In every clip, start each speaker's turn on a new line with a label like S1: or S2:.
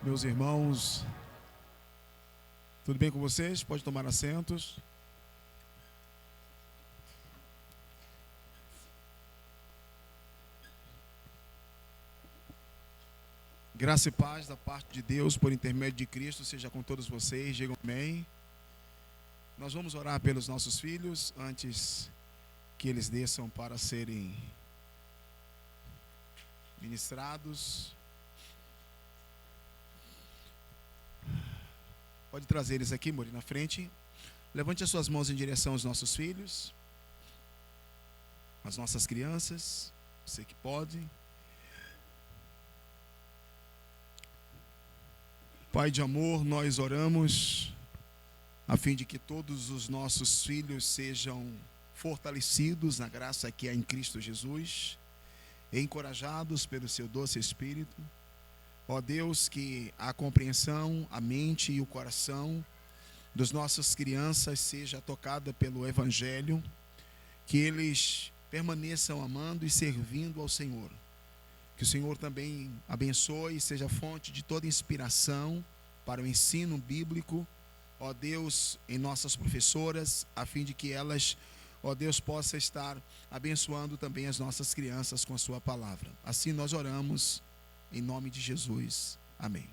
S1: Meus irmãos, tudo bem com vocês? Pode tomar assentos. Graça e paz da parte de Deus por intermédio de Cristo seja com todos vocês, digam amém. Nós vamos orar pelos nossos filhos antes que eles desçam para serem ministrados. Pode trazer eles aqui, Mori, na frente. Levante as suas mãos em direção aos nossos filhos, às nossas crianças, você que pode. Pai de amor, nós oramos a fim de que todos os nossos filhos sejam fortalecidos na graça que há em Cristo Jesus, encorajados pelo seu doce Espírito. Ó Deus, que a compreensão, a mente e o coração das nossas crianças seja tocada pelo Evangelho, que eles permaneçam amando e servindo ao Senhor. Que o Senhor também abençoe e seja fonte de toda inspiração para o ensino bíblico, ó Deus, em nossas professoras, a fim de que elas, ó Deus, possam estar abençoando também as nossas crianças com a sua palavra. Assim nós oramos. Em nome de Jesus. Amém.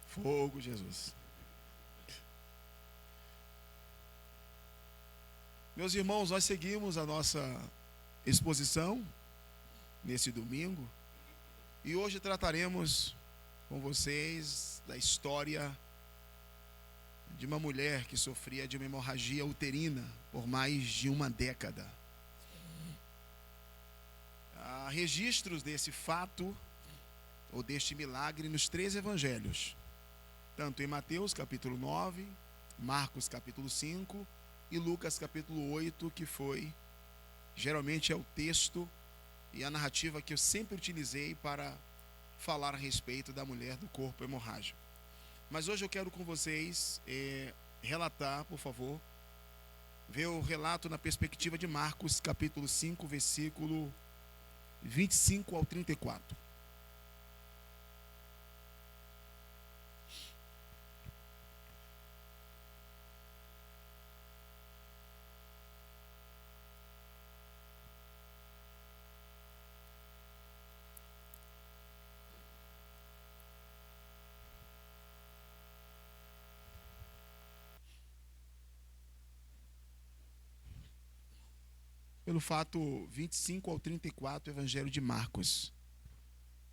S1: Fogo, Jesus. Meus irmãos, nós seguimos a nossa exposição nesse domingo e hoje trataremos com vocês da história de uma mulher que sofria de uma hemorragia uterina por mais de uma década. Há registros desse fato ou deste milagre nos 3 evangelhos, tanto em Mateus capítulo 9, Marcos capítulo 5 e Lucas capítulo 8, que geralmente é o texto e a narrativa que eu sempre utilizei para falar a respeito da mulher do corpo hemorrágico. Mas hoje eu quero com vocês relatar, por favor, ver o relato na perspectiva de Marcos capítulo 5, versículo 25 ao 34. Pelo fato 25 ao 34, Evangelho de Marcos.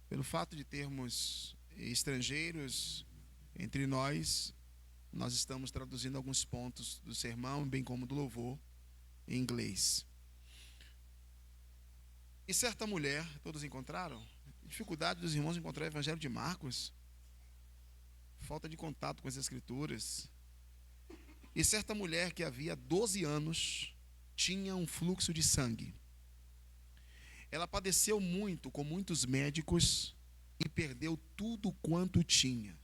S1: Pelo fato de termos estrangeiros entre nós, nós estamos traduzindo alguns pontos do sermão, bem como do louvor, em inglês. E certa mulher, todos encontraram? Dificuldade dos irmãos encontrar o Evangelho de Marcos? Falta de contato com as Escrituras. E certa mulher que havia 12 anos tinha um fluxo de sangue. Ela padeceu muito com muitos médicos e perdeu tudo quanto tinha,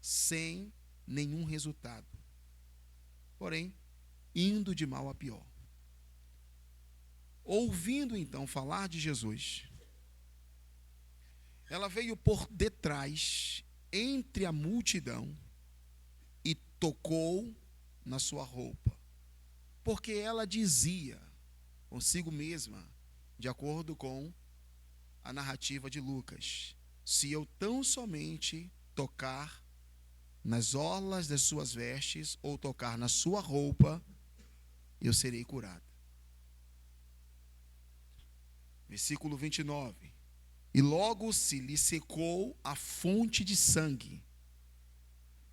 S1: sem nenhum resultado. Porém, indo de mal a pior. Ouvindo então falar de Jesus, ela veio por detrás, entre a multidão, e tocou na sua roupa. Porque ela dizia consigo mesma, de acordo com a narrativa de Lucas: se eu tão somente tocar nas orlas das suas vestes, ou tocar na sua roupa, eu serei curada. Versículo 29. E logo se lhe secou a fonte de sangue,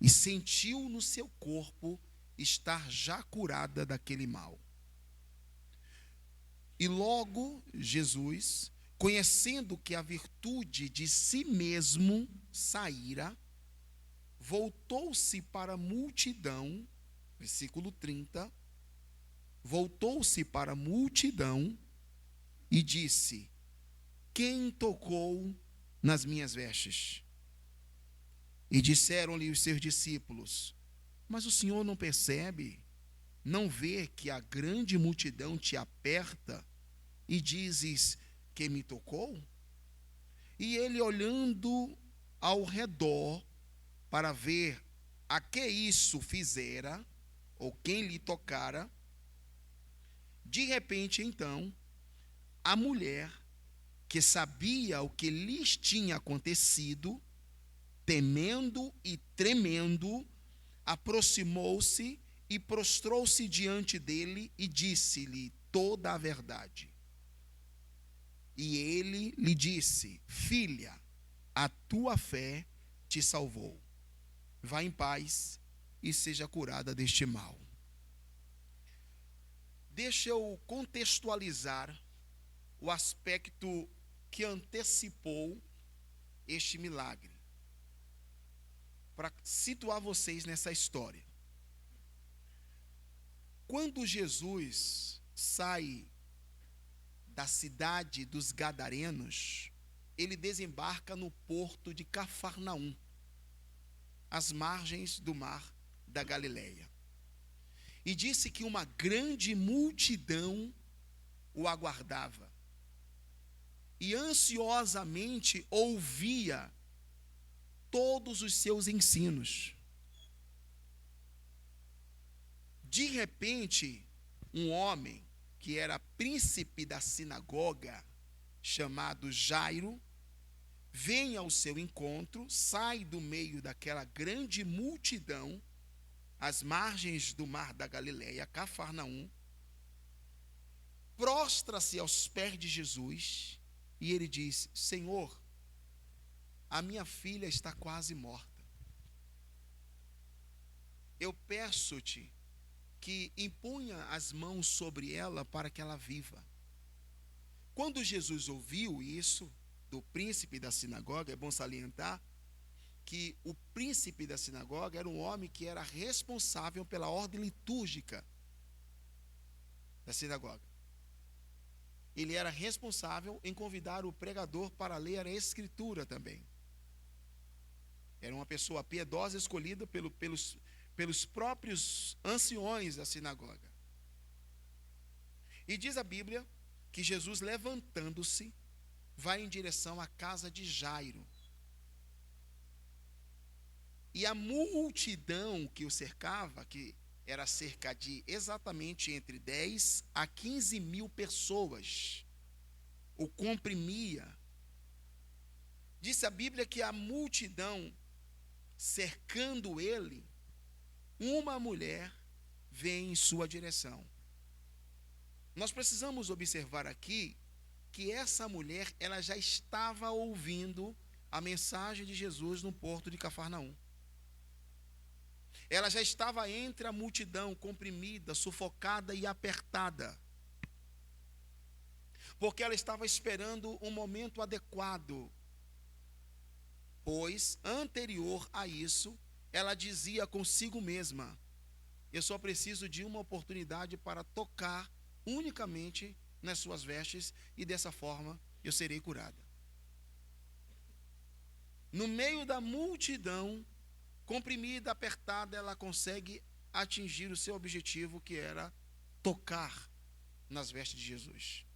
S1: e sentiu no seu corpo estar já curada daquele mal. E logo Jesus, conhecendo que a virtude de si mesmo saíra, voltou-se para a multidão, versículo 30, voltou-se para a multidão e disse: quem tocou nas minhas vestes? E disseram-lhe os seus discípulos: mas o Senhor não percebe, não vê que a grande multidão te aperta e dizes: quem me tocou? E ele, olhando ao redor para ver a que isso fizera, ou quem lhe tocara, de repente, então, a mulher, que sabia o que lhes tinha acontecido, temendo e tremendo, aproximou-se e prostrou-se diante dele e disse-lhe toda a verdade. E ele lhe disse: filha, a tua fé te salvou. Vá em paz e seja curada deste mal. Deixa eu contextualizar o aspecto que antecipou este milagre, para situar vocês nessa história. Quando Jesus sai da cidade dos Gadarenos, ele desembarca no porto de Cafarnaum, às margens do mar da Galileia. E disse que uma grande multidão o aguardava e ansiosamente ouvia todos os seus ensinos. De repente, um homem que era príncipe da sinagoga, chamado Jairo, vem ao seu encontro, sai do meio daquela grande multidão, às margens do mar da Galileia, Cafarnaum, prostra-se aos pés de Jesus e ele diz: Senhor, a minha filha está quase morta. Eu peço-te que imponha as mãos sobre ela para que ela viva. Quando Jesus ouviu isso do príncipe da sinagoga, é bom salientar que o príncipe da sinagoga era um homem que era responsável pela ordem litúrgica da sinagoga. Ele era responsável em convidar o pregador para ler a escritura também. Era uma pessoa piedosa escolhida pelos próprios anciões da sinagoga. E diz a Bíblia que Jesus, levantando-se, vai em direção à casa de Jairo. E a multidão que o cercava, que era cerca de exatamente entre 10 a 15 mil pessoas, o comprimia. Disse a Bíblia que a multidão cercando ele, uma mulher vem em sua direção. Nós precisamos observar aqui que essa mulher, ela já estava ouvindo a mensagem de Jesus no porto de Cafarnaum. Ela já estava entre a multidão, comprimida, sufocada e apertada, porque ela estava esperando um momento adequado, pois, anterior a isso, ela dizia consigo mesma: eu só preciso de uma oportunidade para tocar unicamente nas suas vestes, e dessa forma eu serei curada. No meio da multidão, comprimida, apertada, ela consegue atingir o seu objetivo, que era tocar nas vestes de Jesus.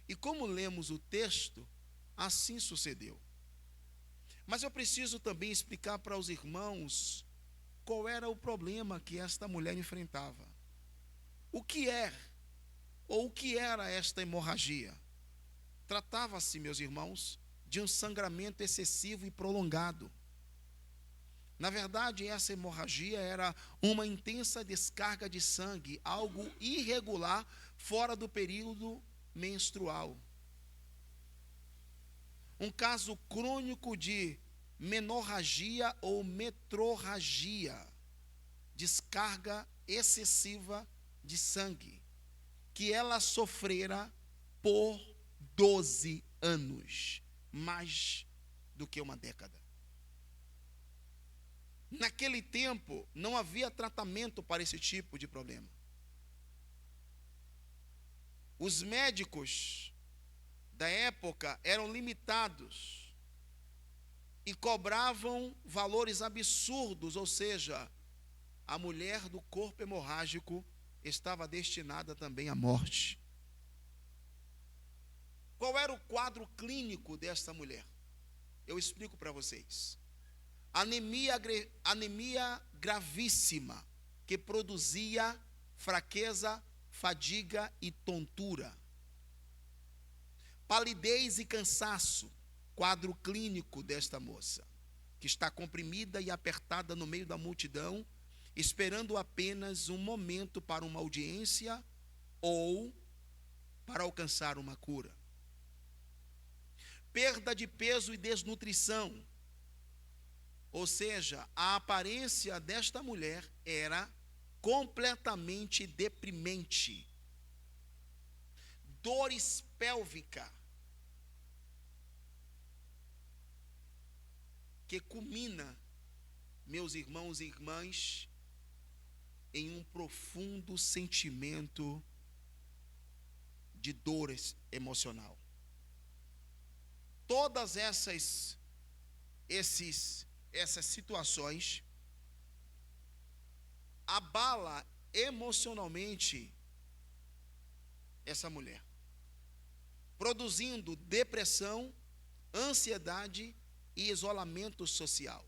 S1: E como lemos o texto, assim sucedeu. Mas eu preciso também explicar para os irmãos qual era o problema que esta mulher enfrentava. O que é, ou o que era esta hemorragia? Tratava-se, meus irmãos, de um sangramento excessivo e prolongado. Na verdade, essa hemorragia era uma intensa descarga de sangue, algo irregular, fora do período menstrual. Um caso crônico de menorragia ou metrorragia, descarga excessiva de sangue, que ela sofrera por 12 anos, mais do que uma década. Naquele tempo, não havia tratamento para esse tipo de problema. Os médicos da época eram limitados e cobravam valores absurdos, ou seja, a mulher do corpo hemorrágico estava destinada também à morte. Qual era o quadro clínico desta mulher? Eu explico para vocês. Anemia gravíssima, que produzia fraqueza, fadiga e tontura. Palidez e cansaço, quadro clínico desta moça, que está comprimida e apertada no meio da multidão, esperando apenas um momento para uma audiência ou para alcançar uma cura. Perda de peso e desnutrição, ou seja, a aparência desta mulher era completamente deprimente. Dores pélvicas, que culmina, meus irmãos e irmãs, em um profundo sentimento de dor emocional. Todas essas situações abala emocionalmente essa mulher, produzindo depressão, ansiedade e isolamento social.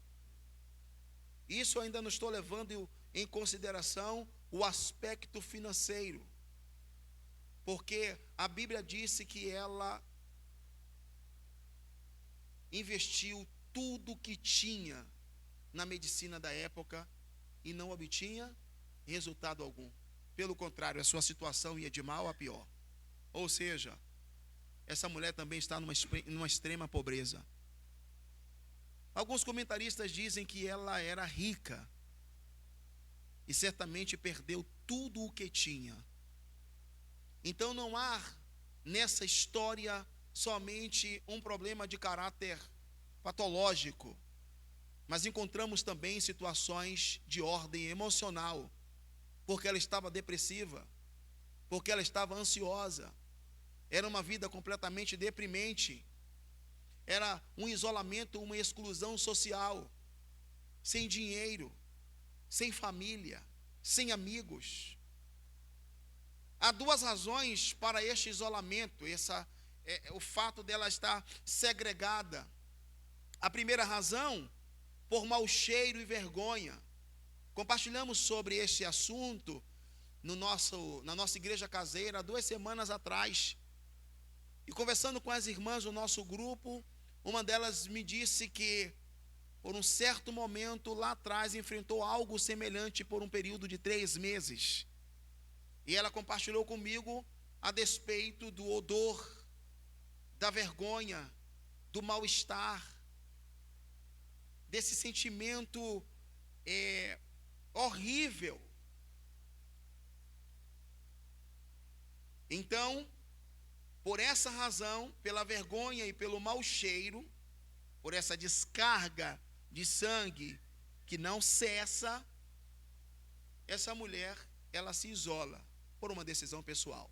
S1: Isso ainda não estou levando em consideração o aspecto financeiro, porque a Bíblia disse que ela investiu tudo o que tinha na medicina da época e não obtinha resultado algum. Pelo contrário, a sua situação ia de mal a pior. Ou seja, essa mulher também está numa extrema pobreza. Alguns comentaristas dizem que ela era rica e certamente perdeu tudo o que tinha. Então não há nessa história somente um problema de caráter patológico, mas encontramos também situações de ordem emocional, porque ela estava depressiva, porque ela estava ansiosa. Era uma vida completamente deprimente, era um isolamento, uma exclusão social, sem dinheiro, sem família, sem amigos. Há duas razões para este isolamento, o fato dela estar segregada. A primeira razão, por mau cheiro e vergonha. Compartilhamos sobre este assunto na nossa igreja caseira há 2 semanas atrás. E conversando com as irmãs do nosso grupo, uma delas me disse que, por um certo momento lá atrás, enfrentou algo semelhante por um período de 3 meses. E ela compartilhou comigo a despeito do odor, da vergonha, do mal-estar, desse sentimento horrível. Então, por essa razão, pela vergonha e pelo mau cheiro, por essa descarga de sangue que não cessa, essa mulher, ela se isola por uma decisão pessoal.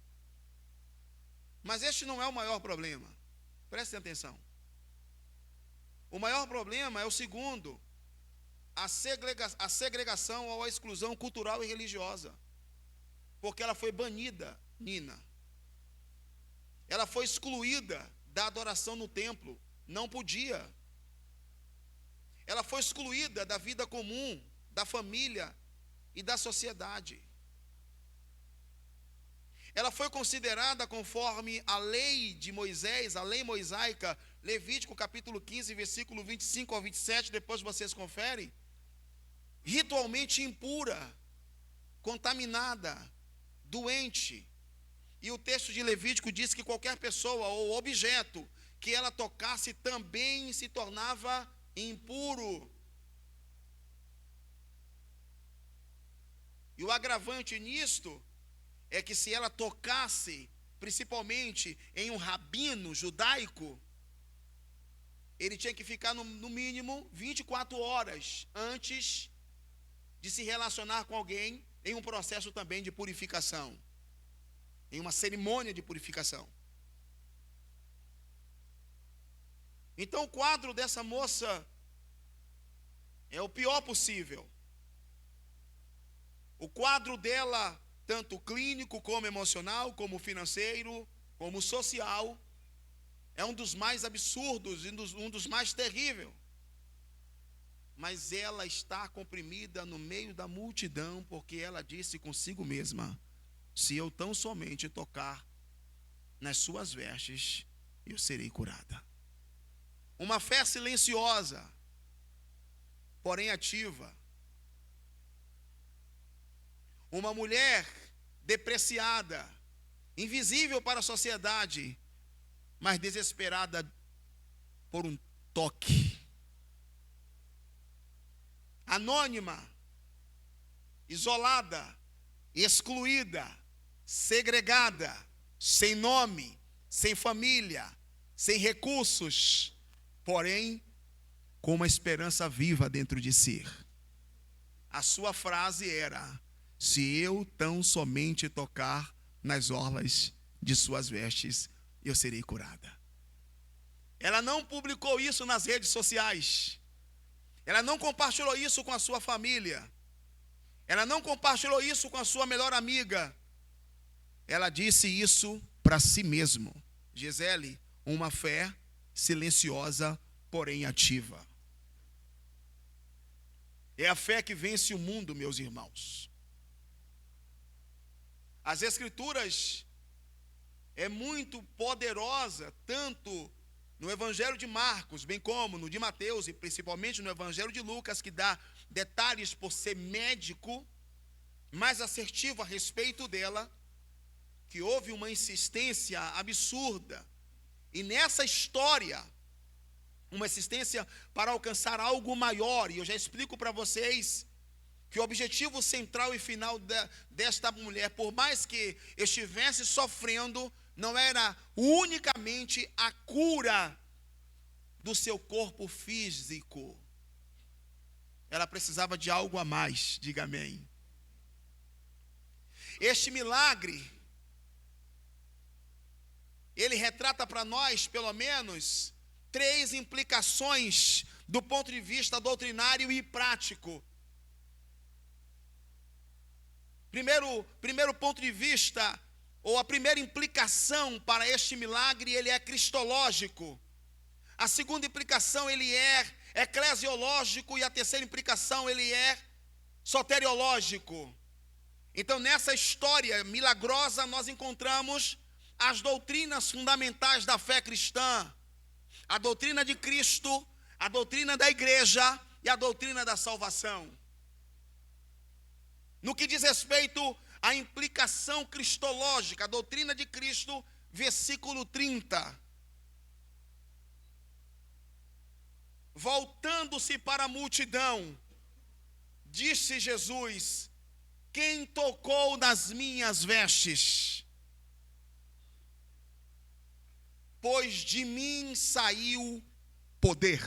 S1: Mas este não é o maior problema. Prestem atenção. O maior problema é o segundo, a segregação ou a exclusão cultural e religiosa. Porque ela foi banida, Nina. Ela foi excluída da adoração no templo, não podia. Ela foi excluída da vida comum, da família e da sociedade. Ela foi considerada conforme a lei de Moisés, a lei mosaica, Levítico capítulo 15, versículo 25 ao 27, depois vocês conferem, ritualmente impura, contaminada, doente. E o texto de Levítico diz que qualquer pessoa ou objeto que ela tocasse também se tornava impuro. E o agravante nisto é que se ela tocasse, principalmente em um rabino judaico, ele tinha que ficar no mínimo 24 horas antes de se relacionar com alguém em um processo também de purificação, em uma cerimônia de purificação. Então o quadro dessa moça é o pior possível. O quadro dela, tanto clínico como emocional, como financeiro, como social, é um dos mais absurdos, um dos mais terríveis. Mas ela está comprimida no meio da multidão, porque ela disse consigo mesma: se eu tão somente tocar nas suas vestes, eu serei curada. Uma fé silenciosa, porém ativa. Uma mulher depreciada, invisível para a sociedade, mas desesperada por um toque. Anônima, isolada, excluída, segregada, sem nome, sem família, sem recursos, porém com uma esperança viva dentro de si. A sua frase era: se eu tão somente tocar nas orlas de suas vestes, eu serei curada. Ela não publicou isso nas redes sociais. Ela não compartilhou isso com a sua família. Ela não compartilhou isso com a sua melhor amiga. Ela disse isso para si mesma. Gisele, uma fé silenciosa, porém ativa. É a fé que vence o mundo, meus irmãos. As Escrituras é muito poderosa, tanto no Evangelho de Marcos, bem como no de Mateus e principalmente no Evangelho de Lucas, que dá detalhes por ser médico, mais assertivo a respeito dela, que houve uma insistência absurda. E nessa história, uma insistência para alcançar algo maior. E eu já explico para vocês que o objetivo central e final desta mulher, por mais que estivesse sofrendo, não era unicamente a cura do seu corpo físico. Ela precisava de algo a mais, diga amém. Este milagre, ele retrata para nós, pelo menos, 3 implicações do ponto de vista doutrinário e prático. Primeiro ponto de vista, ou a primeira implicação para este milagre, ele é cristológico. A segunda implicação, ele é eclesiológico. E a terceira implicação, ele é soteriológico. Então, nessa história milagrosa, nós encontramos as doutrinas fundamentais da fé cristã. A doutrina de Cristo, a doutrina da igreja e a doutrina da salvação. No que diz respeito à implicação cristológica, a doutrina de Cristo, versículo 30. Voltando-se para a multidão, disse Jesus: quem tocou nas minhas vestes? Pois de mim saiu poder.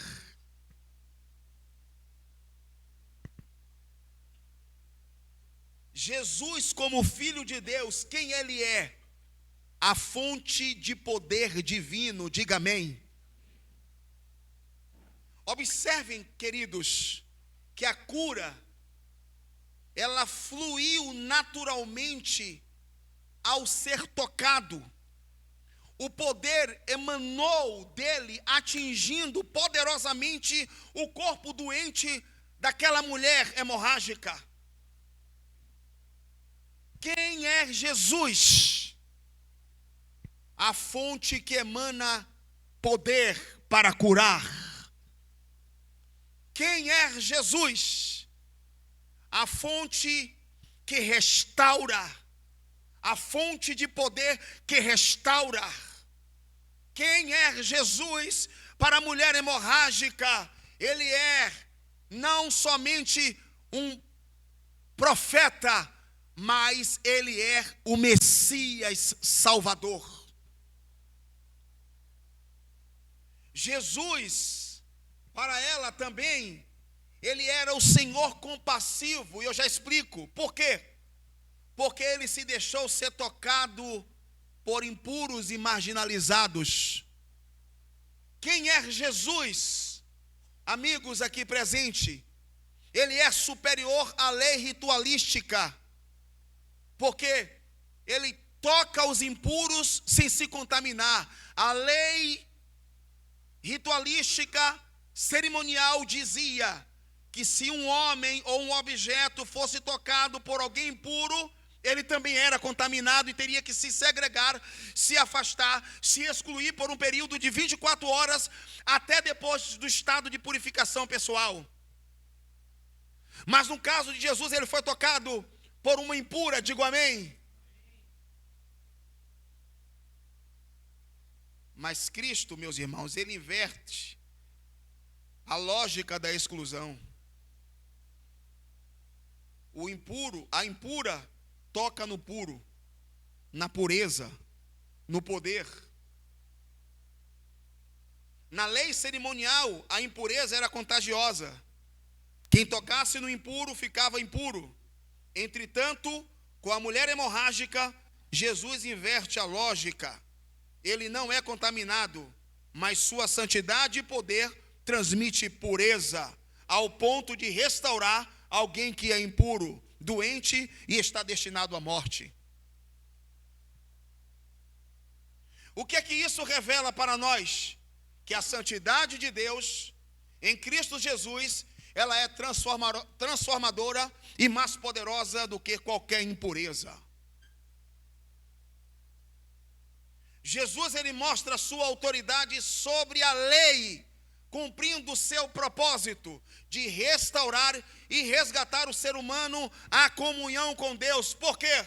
S1: Jesus, como Filho de Deus, quem Ele é? A fonte de poder divino, diga amém. Observem, queridos, que a cura, ela fluiu naturalmente ao ser tocado. O poder emanou dele, atingindo poderosamente o corpo doente daquela mulher hemorrágica. Quem é Jesus? A fonte que emana poder para curar. Quem é Jesus? A fonte que restaura. A fonte de poder que restaura. Quem é Jesus para a mulher hemorrágica? Ele é não somente um profeta, mas ele é o Messias Salvador. Jesus, para ela também, ele era o Senhor compassivo, e eu já explico. Por quê? Porque ele se deixou ser tocado por impuros e marginalizados. Quem é Jesus? Amigos aqui presentes, ele é superior à lei ritualística, porque ele toca os impuros sem se contaminar. A lei ritualística cerimonial dizia que se um homem ou um objeto fosse tocado por alguém impuro, ele também era contaminado e teria que se segregar, se afastar, se excluir por um período de 24 horas, até depois do estado de purificação pessoal. Mas no caso de Jesus, ele foi tocado por uma impura, digo amém. Mas Cristo, meus irmãos, ele inverte a lógica da exclusão. O impuro, a impura, toca no puro, na pureza, no poder. Na lei cerimonial, a impureza era contagiosa. Quem tocasse no impuro ficava impuro. Entretanto, com a mulher hemorrágica, Jesus inverte a lógica. Ele não é contaminado, mas sua santidade e poder transmite pureza, ao ponto de restaurar alguém que é impuro, doente e está destinado à morte. O que é que isso revela para nós? Que a santidade de Deus em Cristo Jesus, ela é transformadora e mais poderosa do que qualquer impureza. Jesus, ele mostra a sua autoridade sobre a lei, cumprindo o seu propósito de restaurar e resgatar o ser humano à comunhão com Deus. Por quê?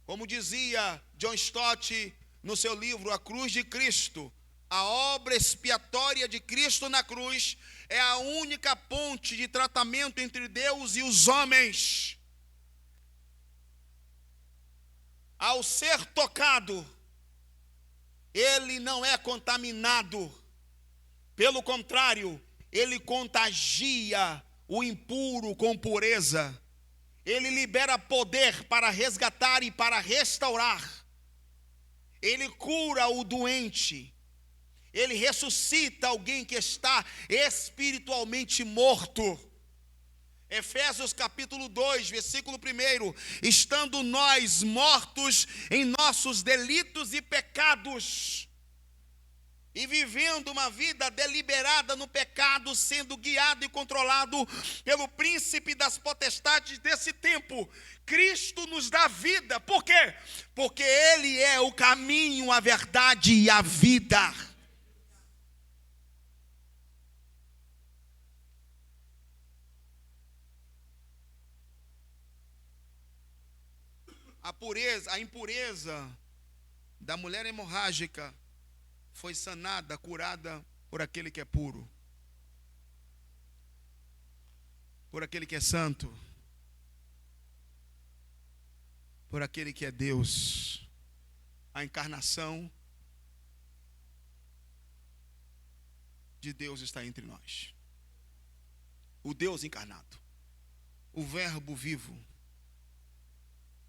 S1: Como dizia John Stott no seu livro A Cruz de Cristo, a obra expiatória de Cristo na cruz é a única ponte de tratamento entre Deus e os homens. Ao ser tocado, ele não é contaminado. Pelo contrário, ele contagia o impuro com pureza. Ele libera poder para resgatar e para restaurar. Ele cura o doente. Ele ressuscita alguém que está espiritualmente morto. Efésios capítulo 2, versículo 1: estando nós mortos em nossos delitos e pecados, e vivendo uma vida deliberada no pecado, sendo guiado e controlado pelo príncipe das potestades desse tempo, Cristo nos dá vida. Por quê? Porque ele é o caminho, a verdade e a vida. A impureza da mulher hemorrágica foi sanada, curada por aquele que é puro, por aquele que é santo, por aquele que é Deus. A encarnação de Deus está entre nós. O Deus encarnado, o Verbo vivo,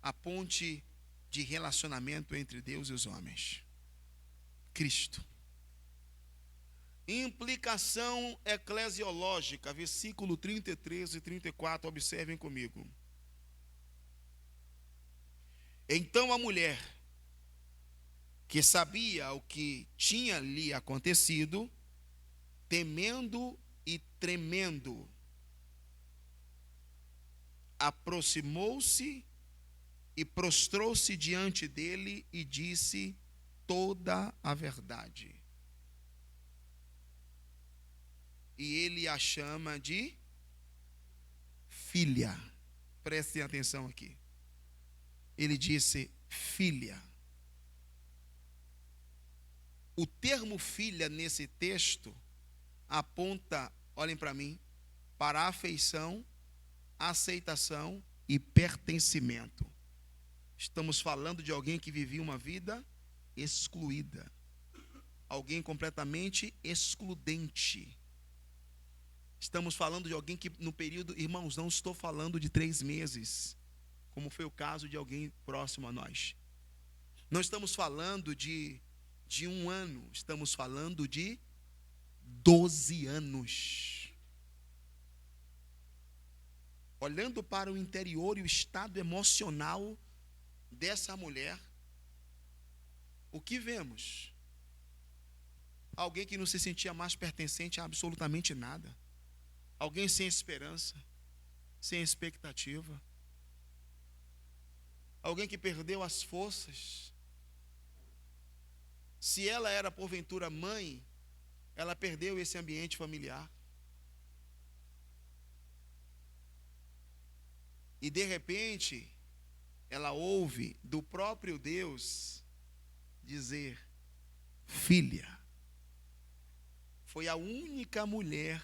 S1: a ponte de relacionamento entre Deus e os homens. Cristo. Implicação eclesiológica, versículo 33 e 34, observem comigo. Então a mulher, que sabia o que tinha lhe acontecido, temendo e tremendo, aproximou-se e prostrou-se diante dele e disse toda a verdade. E ele a chama de filha. Prestem atenção aqui. Ele disse filha. O termo filha nesse texto aponta, olhem para mim, para afeição, aceitação e pertencimento. Estamos falando de alguém que vivia uma vida excluída, alguém completamente excludente. Estamos falando de alguém que no período, irmãos, não estou falando de 3 meses, como foi o caso de alguém próximo a nós. Não estamos falando de 1 ano, estamos falando de 12 anos. Olhando para o interior e o estado emocional dessa mulher, o que vemos? Alguém que não se sentia mais pertencente a absolutamente nada. Alguém sem esperança, sem expectativa. Alguém que perdeu as forças. Se ela era porventura mãe, ela perdeu esse ambiente familiar. E de repente, ela ouve do próprio Deus dizer: filha. Foi a única mulher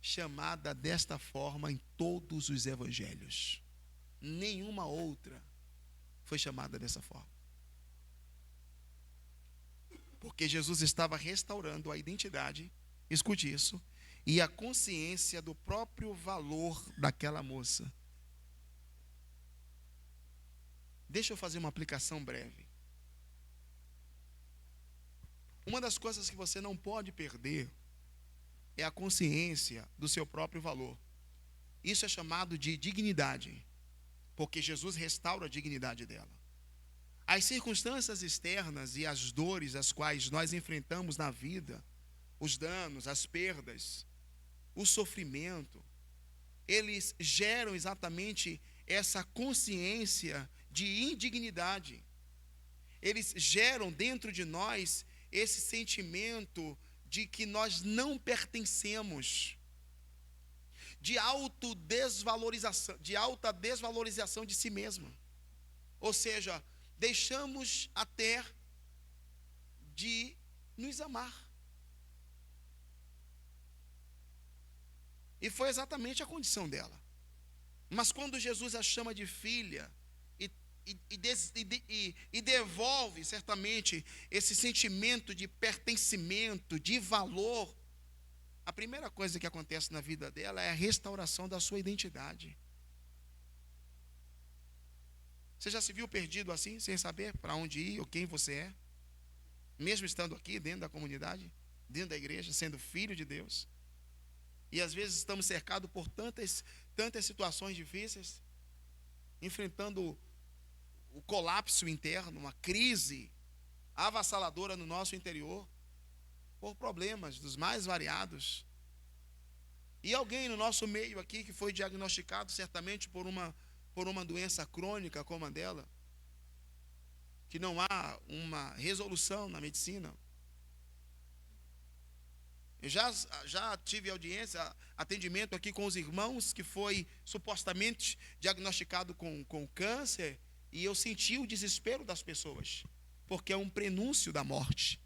S1: chamada desta forma em todos os evangelhos. Nenhuma outra foi chamada dessa forma. Porque Jesus estava restaurando a identidade, escute isso, e a consciência do próprio valor daquela moça. Deixa eu fazer uma aplicação breve. Uma das coisas que você não pode perder é a consciência do seu próprio valor. Isso é chamado de dignidade, porque Jesus restaura a dignidade dela. As circunstâncias externas e as dores as quais nós enfrentamos na vida, os danos, as perdas, o sofrimento, eles geram exatamente essa consciência de indignidade. Eles geram dentro de nós esse sentimento de que nós não pertencemos, de alta desvalorização de si mesma. Ou seja, deixamos até de nos amar. E foi exatamente a condição dela. Mas quando Jesus a chama de filha e devolve certamente esse sentimento de pertencimento, de valor, a primeira coisa que acontece na vida dela é a restauração da sua identidade. Você já se viu perdido assim, sem saber para onde ir ou quem você é? Mesmo estando aqui dentro da comunidade, dentro da igreja, sendo filho de Deus. E às vezes estamos cercados por tantas situações difíceis, enfrentando o colapso interno, uma crise avassaladora no nosso interior, por problemas dos mais variados. E alguém no nosso meio aqui que foi diagnosticado certamente por uma doença crônica como a dela, que não há uma resolução na medicina. Eu já tive atendimento aqui com os irmãos que foi supostamente diagnosticado com câncer, e eu senti o desespero das pessoas, porque é um prenúncio da morte.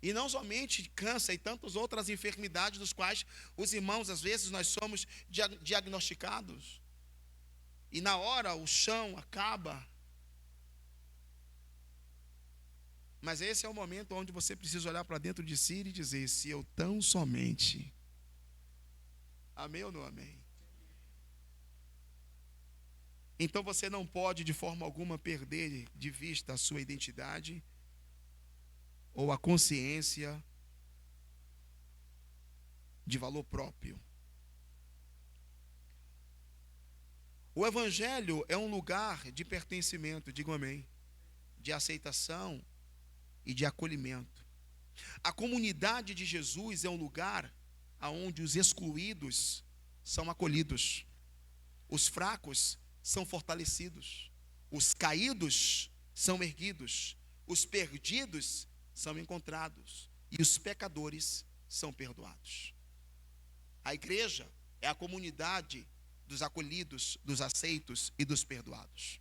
S1: E não somente câncer e tantas outras enfermidades dos quais os irmãos, às vezes, nós somos diagnosticados. E na hora o chão acaba. Mas esse é o momento onde você precisa olhar para dentro de si e dizer: se eu tão somente. Amém ou não amém? Então você não pode de forma alguma perder de vista a sua identidade ou a consciência de valor próprio. O Evangelho é um lugar de pertencimento, digo amém, de aceitação e de acolhimento. A comunidade de Jesus é um lugar onde os excluídos são acolhidos, os fracos são fortalecidos, os caídos são erguidos, os perdidos são encontrados e os pecadores são perdoados. A igreja é a comunidade dos acolhidos, dos aceitos e dos perdoados.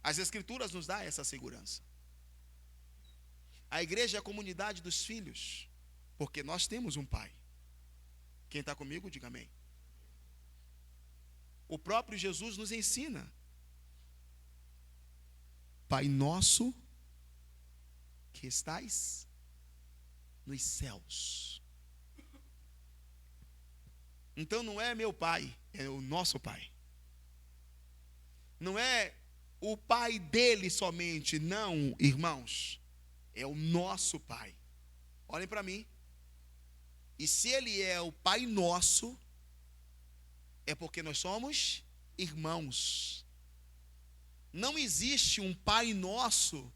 S1: As Escrituras nos dão essa segurança. A igreja é a comunidade dos filhos, porque nós temos um pai. Quem está comigo, diga amém. O próprio Jesus nos ensina: Pai nosso que estais nos céus. Então não é meu pai, é o nosso pai. Não é o pai dele somente, não, irmãos. é o nosso Pai. Olhem para mim. E se Ele é o Pai nosso, é porque nós somos irmãos. Não existe um Pai nosso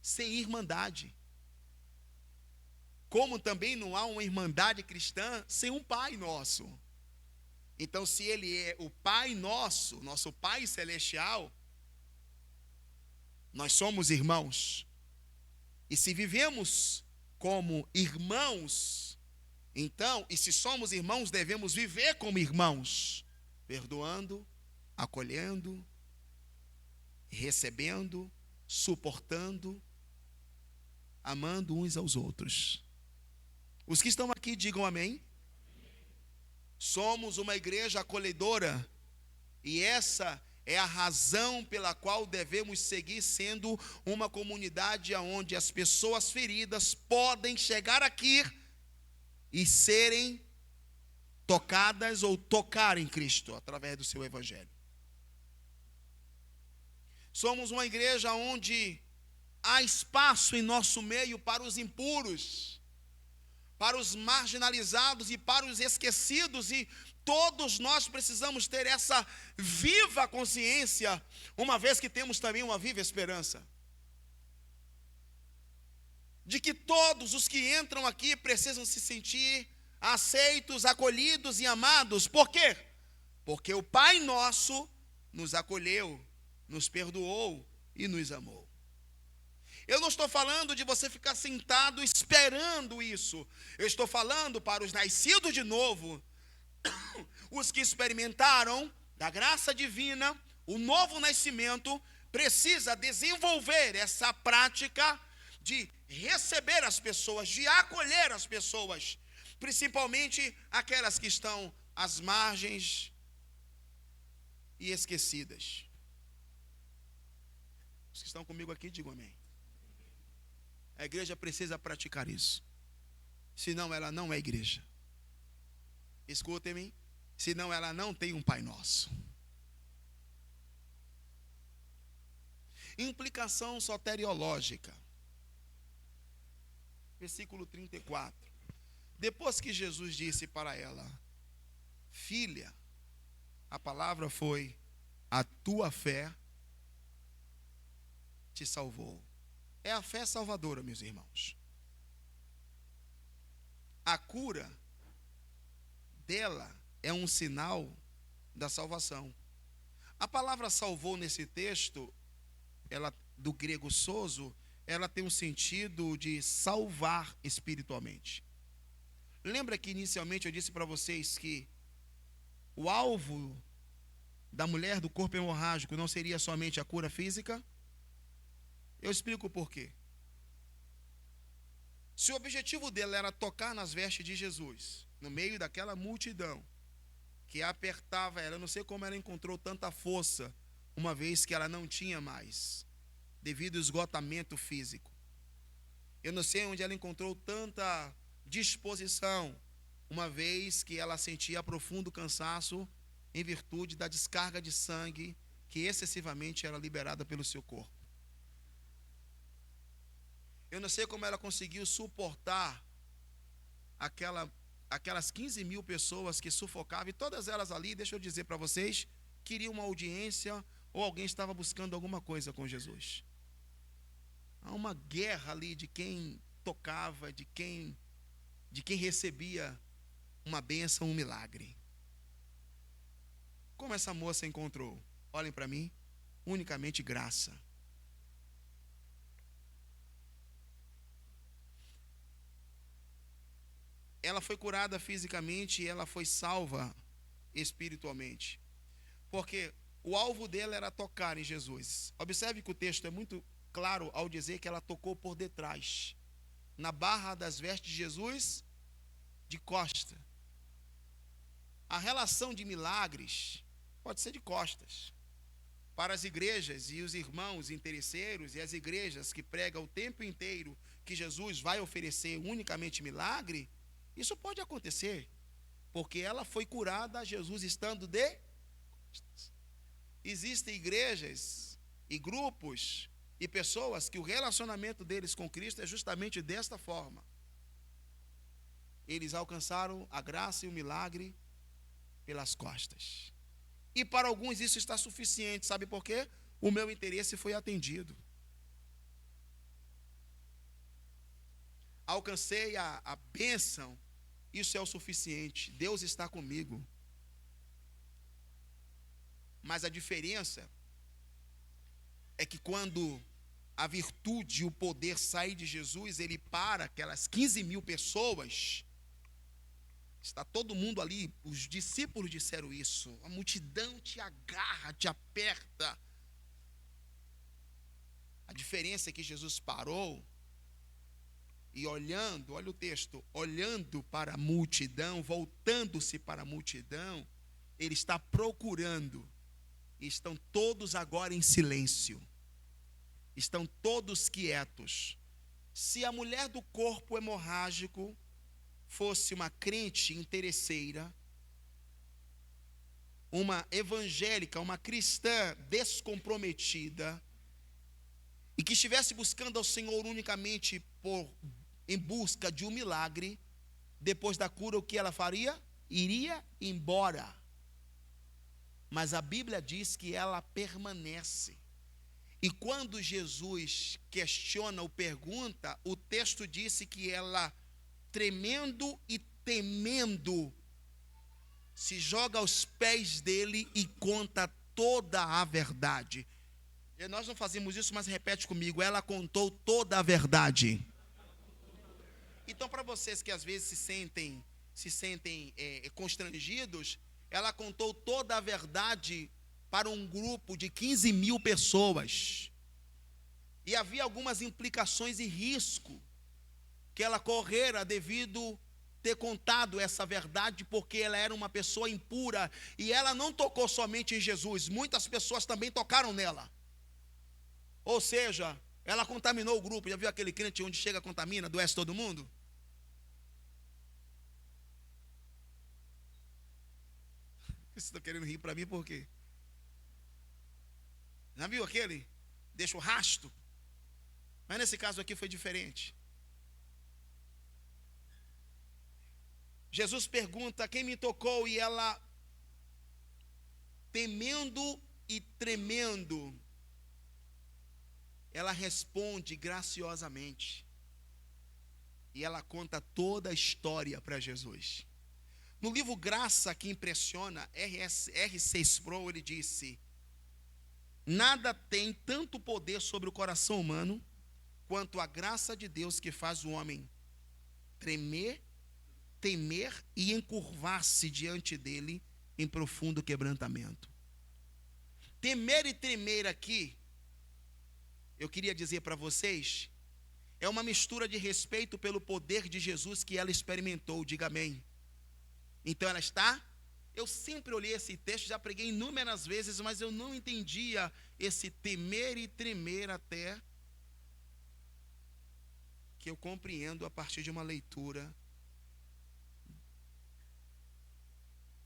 S1: sem irmandade. Como também não há uma irmandade cristã sem um Pai nosso. Então, se Ele é o Pai nosso, nosso Pai celestial, nós somos irmãos. E se vivemos como irmãos, então, e se somos irmãos, devemos viver como irmãos, perdoando, acolhendo, recebendo, suportando, amando uns aos outros. Os que estão aqui, digam amém. Somos uma igreja acolhedora, e essa é a razão pela qual devemos seguir sendo uma comunidade onde as pessoas feridas podem chegar aqui e serem tocadas ou tocar em Cristo através do seu evangelho. Somos uma igreja onde há espaço em nosso meio para os impuros, para os marginalizados e para os esquecidos, e todos nós precisamos ter essa viva consciência, uma vez que temos também uma viva esperança, de que todos os que entram aqui precisam se sentir aceitos, acolhidos e amados. Por quê? Porque o Pai nosso nos acolheu, nos perdoou e nos amou. Eu não estou falando de você ficar sentado esperando isso. Eu estou falando para os nascidos de novo, os que experimentaram da graça divina, o novo nascimento, precisa desenvolver essa prática de receber as pessoas, de acolher as pessoas, principalmente aquelas que estão às margens e esquecidas. Os que estão comigo aqui, digam amém. A igreja precisa praticar isso. Senão ela não é igreja. Escutem-me. Senão ela não tem um Pai Nosso. Implicação soteriológica. Versículo 34. Depois que Jesus disse para ela: filha, a palavra foi: a tua fé te salvou. É a fé salvadora, meus irmãos. A cura dela é um sinal da salvação. A palavra salvou nesse texto, ela, do grego sozo, ela tem um sentido de salvar espiritualmente. Lembra que inicialmente eu disse para vocês que o alvo da mulher do corpo hemorrágico não seria somente a cura física? Eu explico por quê. Se o objetivo dela era tocar nas vestes de Jesus, no meio daquela multidão que apertava ela, eu não sei como ela encontrou tanta força, uma vez que ela não tinha mais, devido ao esgotamento físico. Eu não sei onde ela encontrou tanta disposição, uma vez que ela sentia profundo cansaço em virtude da descarga de sangue que excessivamente era liberada pelo seu corpo. Eu não sei como ela conseguiu suportar aquelas 15 mil pessoas que sufocavam, e todas elas ali, deixa eu dizer para vocês, queriam uma audiência ou alguém estava buscando alguma coisa com Jesus. Há uma guerra ali de quem tocava, de quem recebia uma bênção, um milagre. Como essa moça encontrou? Olhem para mim, unicamente graça. Ela foi curada fisicamente e ela foi salva espiritualmente. Porque o alvo dela era tocar em Jesus. Observe que o texto é muito claro ao dizer que ela tocou por detrás, na barra das vestes de Jesus, de costa. A relação de milagres pode ser de costas. Para as igrejas e os irmãos interesseiros e as igrejas que pregam o tempo inteiro que Jesus vai oferecer unicamente milagre, isso pode acontecer, porque ela foi curada a Jesus estando de costas. Existem igrejas e grupos E pessoas que o relacionamento deles com Cristo é justamente desta forma. Eles alcançaram a graça e o milagre pelas costas. E para alguns isso está suficiente, sabe por quê? O meu interesse foi atendido. Alcancei a bênção, isso é o suficiente. Deus está comigo. Mas a diferença é que quando a virtude e o poder saem de Jesus, ele para aquelas 15 mil pessoas. Está todo mundo ali, os discípulos disseram isso. A multidão te agarra, te aperta. A diferença é que Jesus parou e olhando, olha o texto, olhando para a multidão, voltando-se para a multidão, ele está procurando. E estão todos agora em silêncio. Estão todos quietos. Se a mulher do corpo hemorrágico fosse uma crente interesseira, uma evangélica, uma cristã descomprometida, e que estivesse buscando ao Senhor unicamente em busca de um milagre, depois da cura, o que ela faria? Iria embora. Mas a Bíblia diz que ela permanece. E quando Jesus questiona ou pergunta, o texto disse que ela, tremendo e temendo, se joga aos pés dele e conta toda a verdade. E nós não fazemos isso, mas repete comigo, ela contou toda a verdade. Então, para vocês que às vezes se sentem constrangidos, ela contou toda a verdade para um grupo de 15 mil pessoas. E havia algumas implicações e risco que ela correra devido ter contado essa verdade, porque ela era uma pessoa impura. E ela não tocou somente em Jesus, muitas pessoas também tocaram nela. Ou seja, ela contaminou o grupo. Já viu aquele crente onde chega contamina, adoece todo mundo? Vocês estão querendo rir para mim por quê? Já viu aquele? Deixa o rastro. Mas nesse caso aqui foi diferente. Jesus pergunta: quem me tocou? E ela, temendo e tremendo, ela responde graciosamente. E ela conta toda a história para Jesus. No livro Graça, que impressiona, R.C. Sproul, ele disse: nada tem tanto poder sobre o coração humano quanto a graça de Deus, que faz o homem tremer, temer e encurvar-se diante dele em profundo quebrantamento. Temer e tremer aqui, eu queria dizer para vocês, é uma mistura de respeito pelo poder de Jesus que ela experimentou. Diga amém. Então ela está... Eu sempre olhei esse texto, já preguei inúmeras vezes, mas eu não entendia esse temer e tremer até que eu compreendo a partir de uma leitura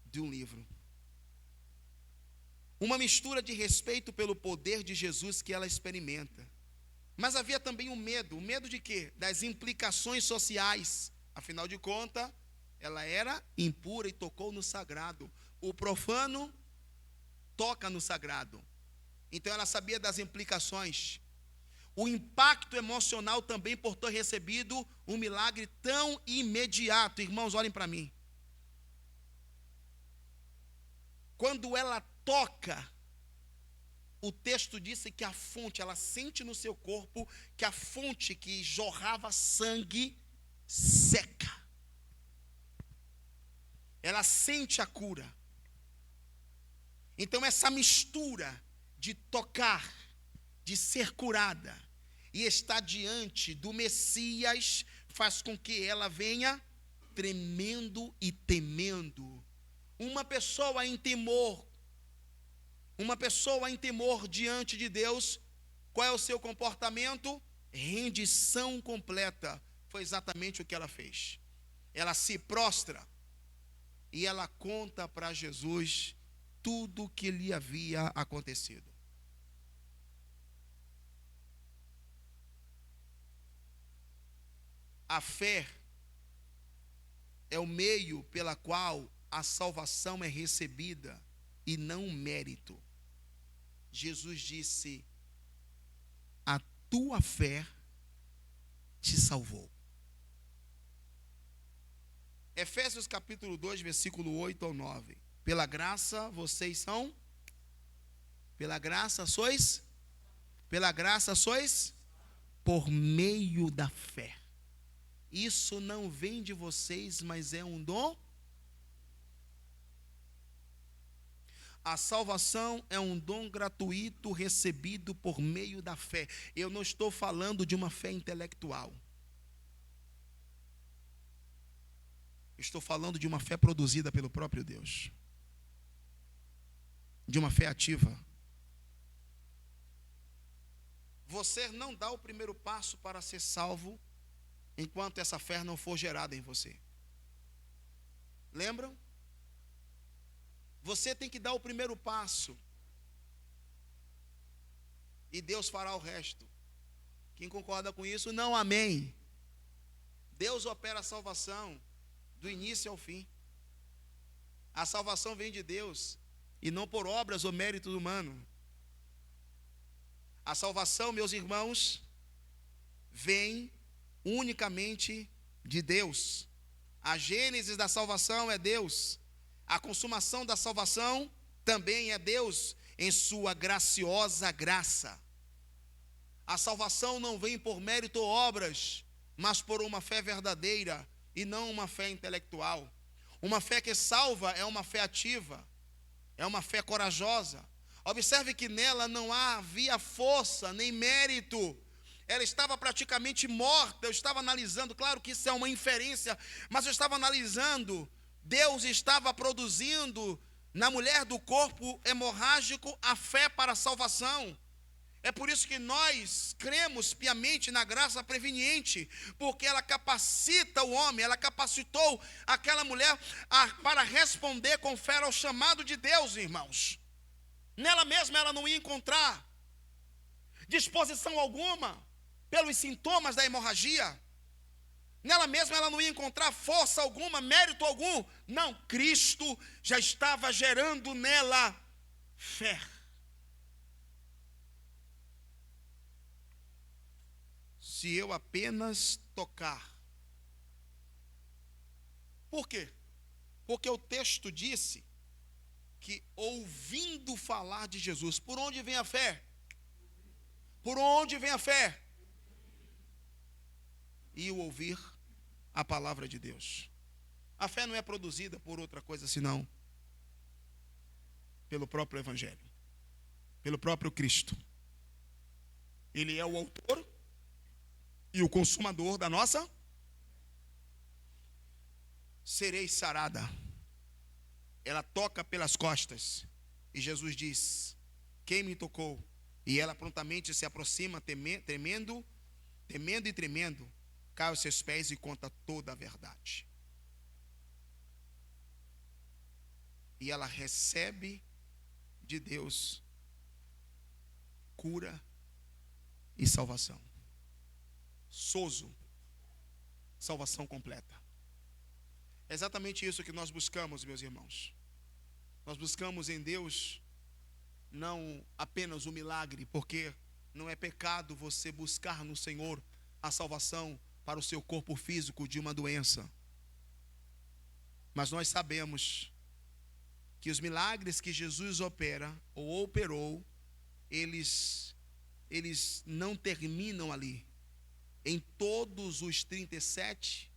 S1: de um livro. Uma mistura de respeito pelo poder de Jesus que ela experimenta. Mas havia também o medo de quê? Das implicações sociais. Afinal de contas, ela era impura e tocou no sagrado. O profano toca no sagrado. Então ela sabia das implicações. O impacto emocional também por ter recebido um milagre tão imediato. Irmãos, olhem para mim. Quando ela toca, o texto disse que a fonte, ela sente no seu corpo que a fonte que jorrava sangue seca. Ela sente a cura. Então essa mistura de tocar, de ser curada e estar diante do Messias faz com que ela venha tremendo e temendo. Uma pessoa em temor diante de Deus, qual é o seu comportamento? Rendição completa. Foi exatamente o que ela fez. Ela se prostra e ela conta para Jesus tudo o que lhe havia acontecido. A fé é o meio pela qual a salvação é recebida e não o mérito. Jesus disse: a tua fé te salvou. Efésios capítulo 2, versículo 8 ao 9. Pela graça vocês são? Pela graça sois? Pela graça sois? Por meio da fé. Isso não vem de vocês, mas é um dom. A salvação é um dom gratuito recebido por meio da fé. Eu não estou falando de uma fé intelectual. Estou falando de uma fé produzida pelo próprio Deus. De uma fé ativa. Você não dá o primeiro passo para ser salvo enquanto essa fé não for gerada em você. Lembram? Você tem que dar o primeiro passo. E Deus fará o resto. Quem concorda com isso, não amém. Deus opera a salvação do início ao fim. A salvação vem de Deus e não por obras ou mérito humano. A salvação, meus irmãos, vem unicamente de Deus. A gênese da salvação é Deus. A consumação da salvação também é Deus em sua graciosa graça. A salvação não vem por mérito ou obras, mas por uma fé verdadeira e não uma fé intelectual. Uma fé que salva é uma fé ativa, é uma fé corajosa. Observe que nela não havia força nem mérito. Ela estava praticamente morta. Eu estava analisando, claro que isso é uma inferência, mas eu estava analisando. Deus estava produzindo na mulher do corpo hemorrágico a fé para a salvação. É por isso que nós cremos piamente na graça preveniente, porque ela capacita o homem, ela capacitou aquela mulher para responder com fé ao chamado de Deus, irmãos. Nela mesma ela não ia encontrar disposição alguma pelos sintomas da hemorragia. Nela mesma ela não ia encontrar força alguma, mérito algum. Não, Cristo já estava gerando nela fé. Se eu apenas tocar. Por quê? Porque o texto disse que ouvindo falar de Jesus, por onde vem a fé? Por onde vem a fé? E o ouvir a palavra de Deus. A fé não é produzida por outra coisa senão pelo próprio Evangelho, pelo próprio Cristo. Ele é o autor e o consumador da nossa. Serei sarada. Ela toca pelas costas e Jesus diz: quem me tocou? E ela prontamente se aproxima, temendo e tremendo, cai aos seus pés e conta toda a verdade. E ela recebe de Deus cura e salvação. Sozo, salvação completa. É exatamente isso que nós buscamos, meus irmãos. Nós buscamos em Deus não apenas o milagre, porque não é pecado você buscar no Senhor a salvação para o seu corpo físico de uma doença. Mas nós sabemos que os milagres que Jesus opera ou operou, eles não terminam ali. Em todos os 37,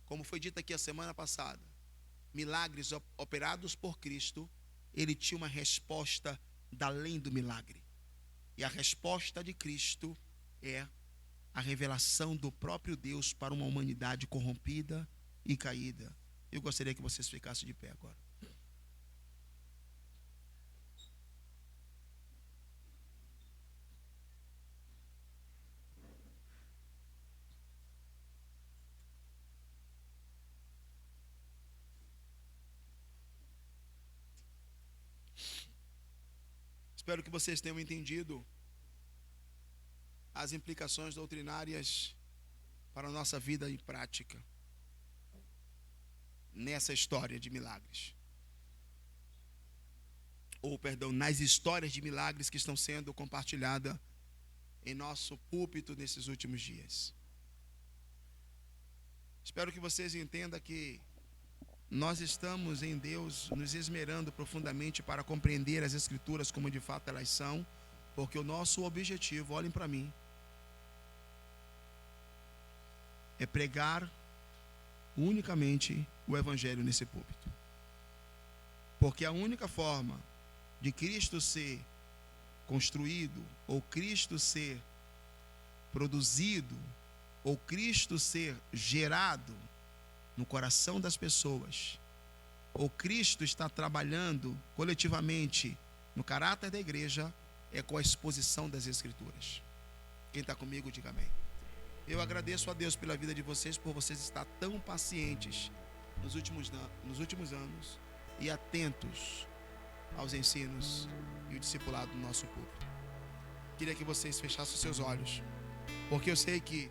S1: como foi dito aqui a semana passada, milagres operados por Cristo, ele tinha uma resposta da além do milagre. E a resposta de Cristo é a revelação do próprio Deus para uma humanidade corrompida e caída. Eu gostaria que vocês ficassem de pé agora. Espero que vocês tenham entendido as implicações doutrinárias para a nossa vida em prática nessa história de milagres. Ou, perdão, nas histórias de milagres que estão sendo compartilhadas em nosso púlpito nesses últimos dias. Espero que vocês entendam que nós estamos em Deus nos esmerando profundamente para compreender as Escrituras como de fato elas são, porque o nosso objetivo, olhem para mim, é pregar unicamente o Evangelho nesse púlpito. Porque a única forma de Cristo ser construído, ou Cristo ser produzido, ou Cristo ser gerado no coração das pessoas, ou Cristo está trabalhando coletivamente no caráter da igreja, é com a exposição das Escrituras. Quem está comigo, diga amém. Eu agradeço a Deus pela vida de vocês, por vocês estar tão pacientes nos últimos anos e atentos aos ensinos e o discipulado do nosso público. Queria que vocês fechassem os seus olhos, porque eu sei que